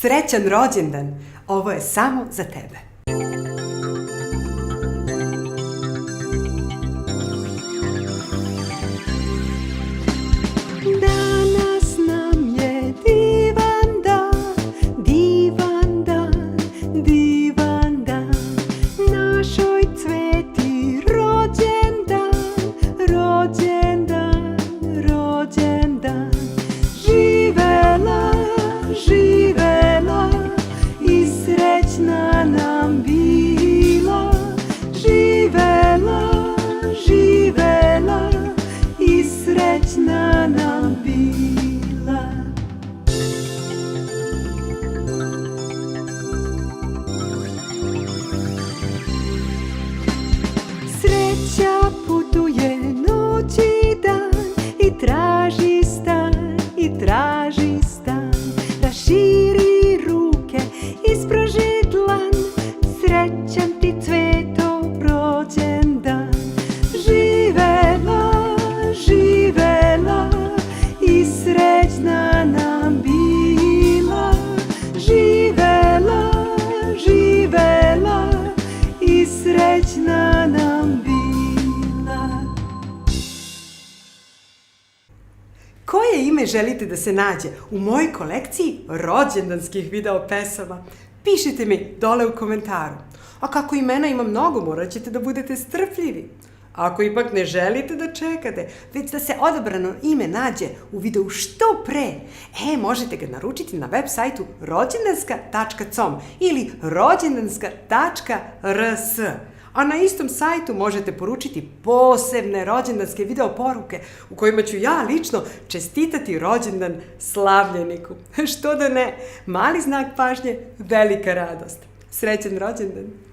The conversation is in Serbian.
Srećan rođendan! Ovo je samo za tebe. Danas nam je divan dan, divan dan, divan dan. Našoj Cveti rođendan, rođendan, rođendan. Živela, živela i srećna nam bila. Živela, živela i srećna nam bila. Sreća putuje noć i dan i traži stan, i traži stan. Raširi ruke, ispruži dlan, srećan ti Cveto rođendan. Živela, živela i srećna nam bila. Živela, živela i srećna nam bila. Koje ime želite da se nađe u mojoj kolekciji rođendanskih video pesama? Pišite mi dole u komentaru. A kako imena ima mnogo, morat ćete da budete strpljivi. Ako ipak ne želite da čekate, već da se odabrano ime nađe u videu što pre, možete ga naručiti na web sajtu rođendanska.com ili rođendanska.rs. A na istom sajtu možete poručiti posebne rođendanske video poruke u kojima ću ja lično čestitati rođendan slavljeniku. Što da ne, mali znak pažnje, velika radost. Srećan rođendan!